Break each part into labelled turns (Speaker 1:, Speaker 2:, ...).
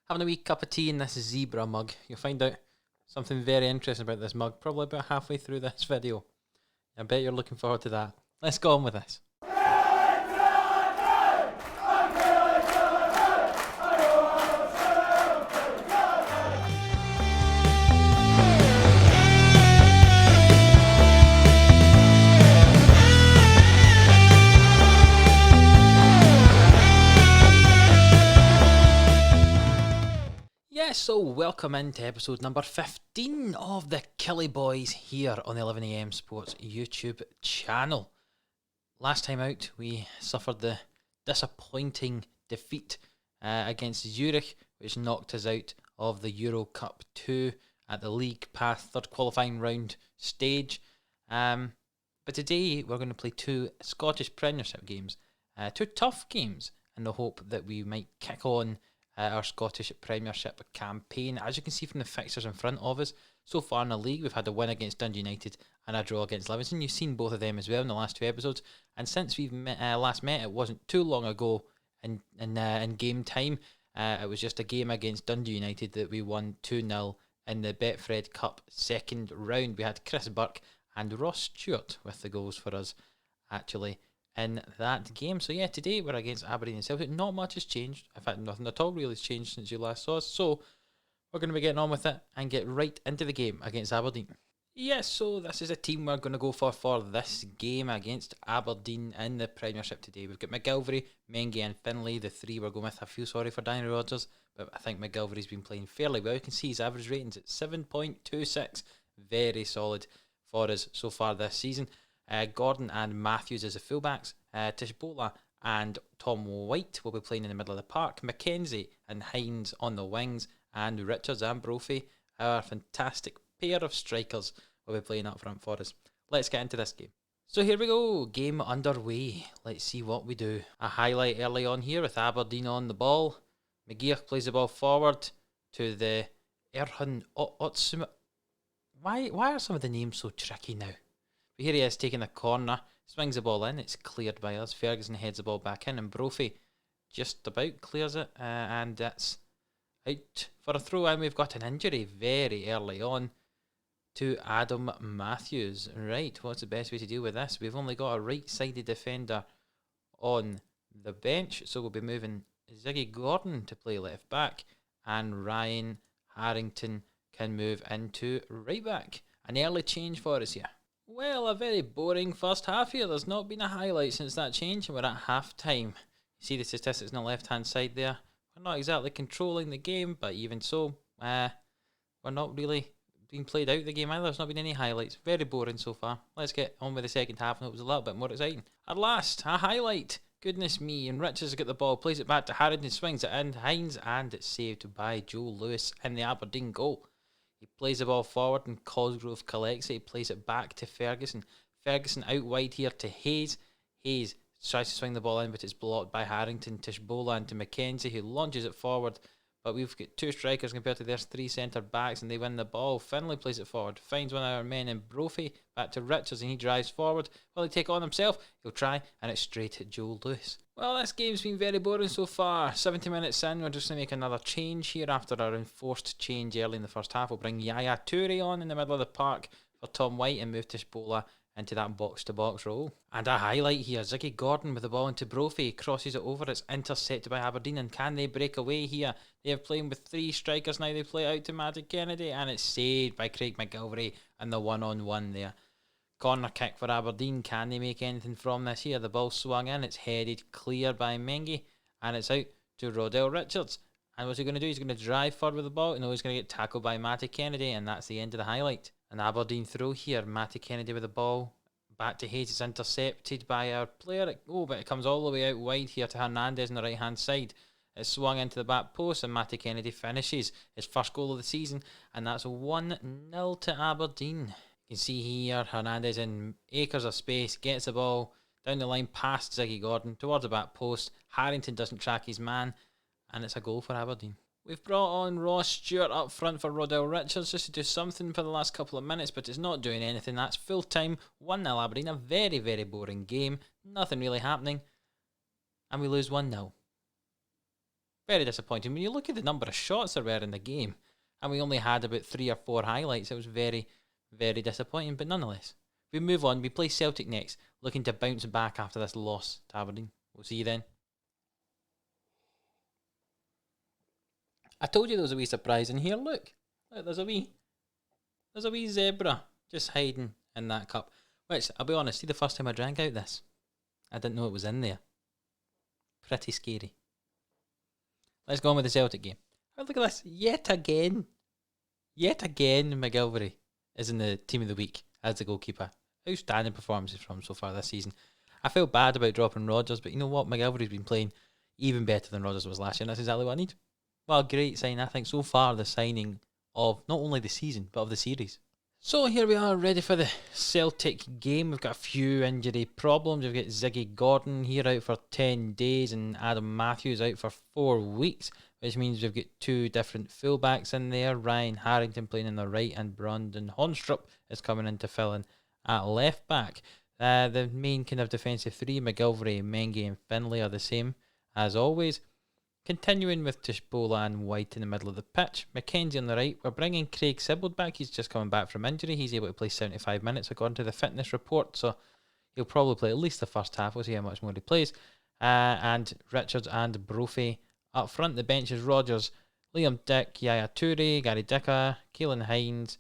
Speaker 1: having a wee cup of tea in this zebra mug. You'll find out something very interesting about this mug probably about halfway through this video. I bet you're looking forward to that. Let's go on with this. So welcome into episode number 15 of the Killie Boys here on the 11am Sports YouTube channel. Last time out we suffered the disappointing defeat against Zurich, which knocked us out of the Euro Cup 2 at the League Path third qualifying round stage. But today we're going to play two Scottish Premiership games, two tough games, in the hope that we might kick on our Scottish Premiership campaign. As you can see from the fixtures in front of us, so far in the league we've had a win against Dundee United and a draw against Livingston. You've seen both of them as well in the last two episodes, and since we've last met, it wasn't too long ago in game time. It was just a game against Dundee United that we won 2-0 in the Betfred Cup second round. We had Chris Burke and Ross Stewart with the goals for us actually in that game. So yeah, today we're against Aberdeen and Celtic. Not much has changed. In fact, nothing at all really has changed since you last saw us. So we're going to be getting on with it and get right into the game against Aberdeen. Yes, so this is a team we're going to go for this game against Aberdeen in the Premiership today. We've got McGilvery, Mengie and Finlay, the three we're going with. I feel sorry for Danny Rodgers, but I think McGilvery's been playing fairly well. You can see his average ratings at 7.26. Very solid for us so far this season. Gordon and Matthews as the fullbacks. Tishbola and Tom White will be playing in the middle of the park. Mackenzie and Hines on the wings. And Richards and Brophy, our fantastic pair of strikers, will be playing up front for us. Let's get into this game. So here we go, game underway. Let's see what we do. A highlight early on here with Aberdeen on the ball. McGeoch plays the ball forward to the Erhun Otsuma. Why are some of the names so tricky now? But here he is taking a corner, swings the ball in, it's cleared by us. Ferguson heads the ball back in and Brophy just about clears it, and that's out for a throw. And we've got an injury very early on to Adam Matthews. Right, what's the best way to deal with this? We've only got a right-sided defender on the bench, so we'll be moving Ziggy Gordon to play left back, and Ryan Harrington can move into right back. An early change for us here. Well, a very boring first half here. There's not been a highlight since that change, and we're at half time. You see the statistics on the left hand side there. We're not exactly controlling the game, but even so, we're not really being played out the game either. There's not been any highlights. Very boring so far. Let's get on with the second half, and it was a little bit more exciting. At last, a highlight. Goodness me. And Richards has got the ball, plays it back to Harrington, swings it in, Hines, and it's saved by Joe Lewis in the Aberdeen goal. He plays the ball forward and Cosgrove collects it. He plays it back to Ferguson. Ferguson out wide here to Hayes. Hayes tries to swing the ball in, but it's blocked by Harrington. Tishbola into Mackenzie, who launches it forward. But we've got two strikers compared to their three centre backs, and they win the ball. Finlay plays it forward, finds one of our men in Brophy, back to Richards, and he drives forward. Will he take it on himself? He'll try, and it's straight at Joel Lewis. Well, this game's been very boring so far. 70 minutes in, we're just going to make another change here after our enforced change early in the first half. We'll bring Yaya Toure on in the middle of the park for Tom White and move Tishbola into that box-to-box role. And a highlight here, Ziggy Gordon with the ball into Brophy, crosses it over, it's intercepted by Aberdeen, and can they break away here? They're playing with three strikers now, they play out to Matty Kennedy, and it's saved by Craig McGilvery and the one-on-one there. Corner kick for Aberdeen, can they make anything from this here? The ball swung in, it's headed clear by Mengie, and it's out to Rodell Richards. And what's he going to do? He's going to drive forward with the ball. No, he's going to get tackled by Matty Kennedy, and that's the end of the highlight. An Aberdeen throw here. Matty Kennedy with the ball. Back to Hayes. It's intercepted by our player. But it comes all the way out wide here to Hernandez on the right-hand side. It's swung into the back post, and Matty Kennedy finishes his first goal of the season, and that's 1-0 to Aberdeen. You can see here Hernandez in acres of space, gets the ball down the line past Ziggy Gordon towards the back post. Harrington doesn't track his man, and it's a goal for Aberdeen. We've brought on Ross Stewart up front for Rodell Richards just to do something for the last couple of minutes, but it's not doing anything. That's full time, 1-0 Aberdeen, a very, very boring game. Nothing really happening, and we lose 1-0. Very disappointing. When you look at the number of shots there were in the game, and we only had about 3 or 4 highlights, it was very, very disappointing. But nonetheless, we move on. We play Celtic next, looking to bounce back after this loss to Aberdeen. We'll see you then. I told you there was a wee surprise in here. Look, there's a wee zebra just hiding in that cup. Which, I'll be honest, see the first time I drank out this, I didn't know it was in there. Pretty scary. Let's go on with the Celtic game. Oh, look at this. Yet again, McGilvery is in the team of the week as the goalkeeper. Outstanding performances from him so far this season. I feel bad about dropping Rodgers, but you know what? McGilvery's been playing even better than Rodgers was last year, and that's exactly what I need. Well, great sign, I think, so far, the signing of not only the season, but of the series. So here we are, ready for the Celtic game. We've got a few injury problems. We've got Ziggy Gordon here out for 10 days and Adam Matthews out for 4 weeks, which means we've got 2 different fullbacks in there. Ryan Harrington playing on the right and Brandon Honstrup is coming in to fill in at left back. The main kind of defensive 3, McGilvery, Mengi and Finlay, are the same as always. Continuing with Tishbola and White in the middle of the pitch. Mackenzie on the right. We're bringing Craig Sibbald back. He's just coming back from injury. He's able to play 75 minutes according to the fitness report. So he'll probably play at least the first half. We'll see how much more he plays. And Richards and Brophy up front. The bench is Rodgers, Liam Dick, Yaya Toure, Gary Dicker, Keelan Hines,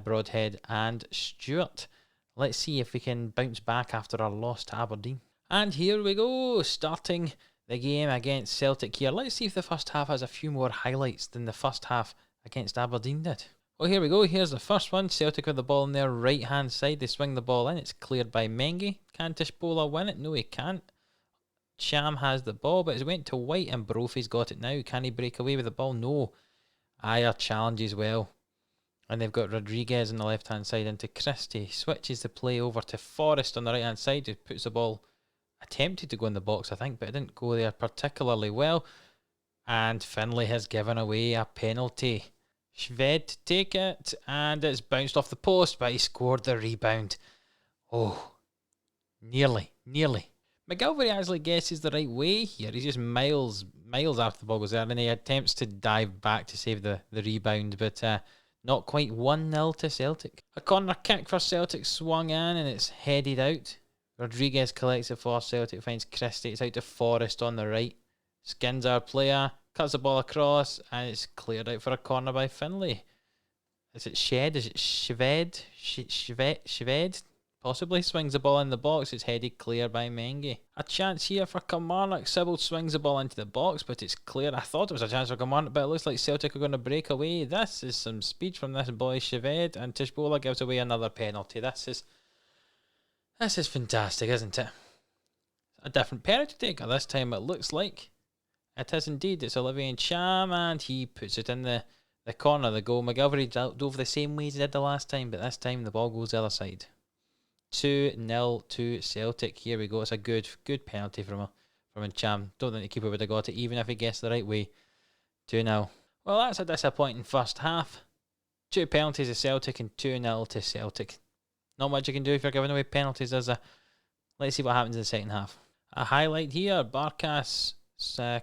Speaker 1: Broadhead and Stewart. Let's see if we can bounce back after our loss to Aberdeen. And here we go, starting the game against Celtic here. Let's see if the first half has a few more highlights than the first half against Aberdeen did. Well, here we go. Here's the first one. Celtic with the ball on their right-hand side. They swing the ball in. It's cleared by Mengi. Can Tishbola win it? No, he can't. Cham has the ball, but it went to White and Brophy's got it now. Can he break away with the ball? No. Ayer challenges well. And they've got Rodriguez on the left-hand side into Christie. Switches the play over to Forrest on the right-hand side, who puts the ball, attempted to go in the box, I think, but it didn't go there particularly well. And Finlay has given away a penalty. Shved to take it, and it's bounced off the post, but he scored the rebound. Oh, nearly. McGilvery actually guesses the right way here. He's just miles after the ball goes there, and he attempts to dive back to save the rebound, but not quite 1-0 to Celtic. A corner kick for Celtic swung in, and it's headed out. Rodriguez collects it for Celtic, finds Christie. It's out to Forrest on the right. Skins our player, cuts the ball across, and it's cleared out for a corner by Finlay. Is it Shed? Is it Shved? Shved? Possibly. Swings the ball in the box. It's headed clear by Mengi. A chance here for Kilmarnock. Sibbald swings the ball into the box, but it's clear. I thought it was a chance for Kilmarnock, but it looks like Celtic are going to break away. This is some speed from this boy Shved, and Tishbola gives away another penalty. This is fantastic, isn't it? A different penalty taker this time, it looks like. It is indeed. It's Olivier Cham, and he puts it in the corner of the goal. McGilvery dove the same way as he did the last time, but this time the ball goes the other side. 2-0 to Celtic. Here we go. It's a good penalty from Cham. Don't think the keeper would have got it, even if he guessed the right way. 2-0. Well, that's a disappointing first half. 2 penalties to Celtic and 2-0 to Celtic. Not much you can do if you're giving away penalties, is there? Let's see what happens in the second half. A highlight here. Barkas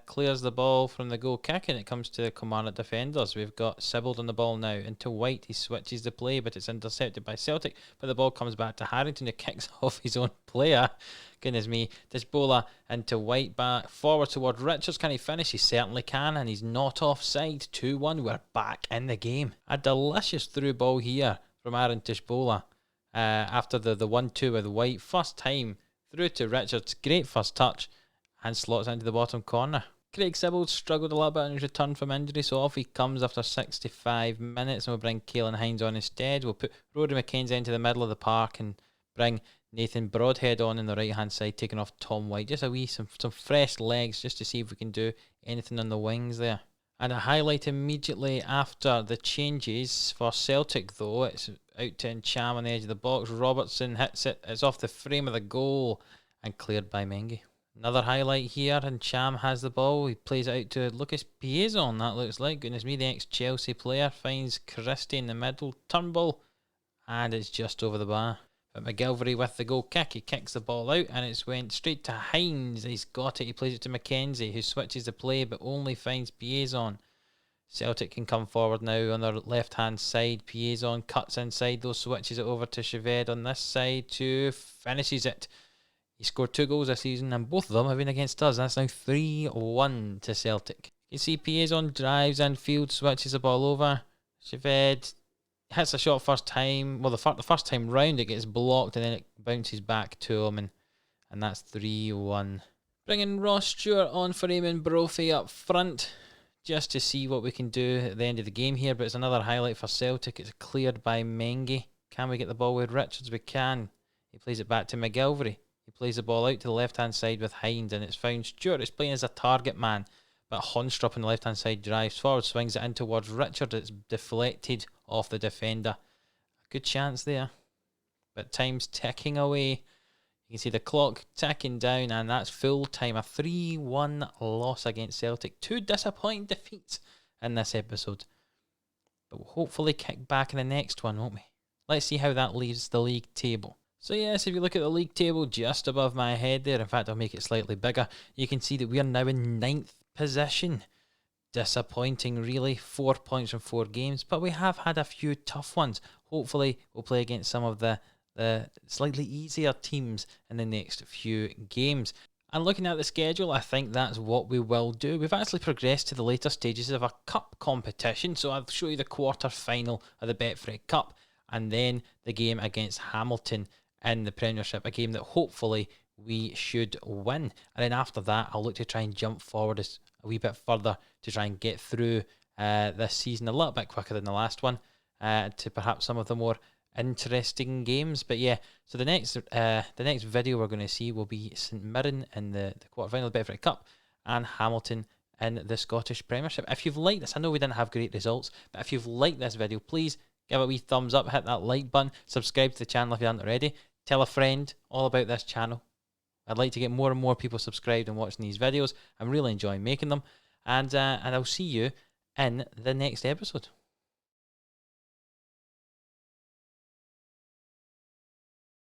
Speaker 1: clears the ball from the goal kick, and it comes to the Kilmarnock defenders. We've got Sibbald on the ball now. Into White. He switches the play, but it's intercepted by Celtic. But the ball comes back to Harrington, who kicks off his own player. Goodness me. Tishbola into White, back forward toward Richards. Can he finish? He certainly can, and he's not offside. 2-1. We're back in the game. A delicious through ball here from Aaron Tishbola. After the 1-2 with White. First time through to Richards. Great first touch. And slots into the bottom corner. Craig Sibbald struggled a little bit on his return from injury, so off he comes after 65 minutes, and we'll bring Keelan Hines on instead. We'll put Rory McKenzie into the middle of the park and bring Nathan Broadhead on the right hand side, taking off Tom White. Just some fresh legs, just to see if we can do anything on the wings there. And a highlight immediately after the changes for Celtic, though. It's out to Cham on the edge of the box. Robertson hits it. It's off the frame of the goal and cleared by Mengi. Another highlight here, and Cham has the ball. He plays it out to Lucas Piazon, that looks like. Goodness me, the ex-Chelsea player finds Christie in the middle. Turnbull, and it's just over the bar. But McGilvery with the goal kick, he kicks the ball out and it's went straight to Hines. He's got it, he plays it to McKenzie, who switches the play but only finds Piazon. Celtic can come forward now on their left hand side. Piazon cuts inside, though switches it over to Cheved on this side, to finishes it. He scored 2 goals this season and both of them have been against us. That's now 3-1 to Celtic. You see Piazon drives infield, switches the ball over. Cheved hits a shot first time. Well, the first time round it gets blocked and then it bounces back to him, and that's 3-1. Bringing Ross Stewart on for Eamon Brophy up front, just to see what we can do at the end of the game here. But it's another highlight for Celtic. It's cleared by Mengi. Can we get the ball with Richards? We can. He plays it back to McGilvery. He plays the ball out to the left-hand side with Hines, and it's found Stewart. It's playing as a target man, but Honstrup on the left-hand side drives forward, swings it in towards Richard. It's deflected off the defender. A good chance there, but time's ticking away. You can see the clock ticking down, and that's full time. A 3-1 loss against Celtic. 2 disappointing defeats in this episode, but we'll hopefully kick back in the next one, won't we? Let's see how that leaves the league table. So yes, if you look at the league table just above my head there, in fact I'll make it slightly bigger, you can see that we are now in 9th position. Disappointing really, 4 points from 4 games, but we have had a few tough ones. Hopefully we'll play against some of the slightly easier teams in the next few games. And looking at the schedule, I think that's what we will do. We've actually progressed to the later stages of a cup competition, so I'll show you the quarter final of the Betfred Cup, and then the game against Hamilton in the Premiership, a game that hopefully we should win. And then after that, I'll look to try and jump forward a wee bit further to try and get through this season a little bit quicker than the last one, to perhaps some of the more interesting games. But yeah, so the next video we're going to see will be St Mirren in the quarterfinal of the Betfred Cup and Hamilton in the Scottish Premiership. If you've liked this, I know we didn't have great results, but if you've liked this video, please give it a wee thumbs up, hit that like button, subscribe to the channel if you haven't already, tell a friend all about this channel. I'd like to get more and more people subscribed and watching these videos. I'm really enjoying making them, and I'll see you in the next episode.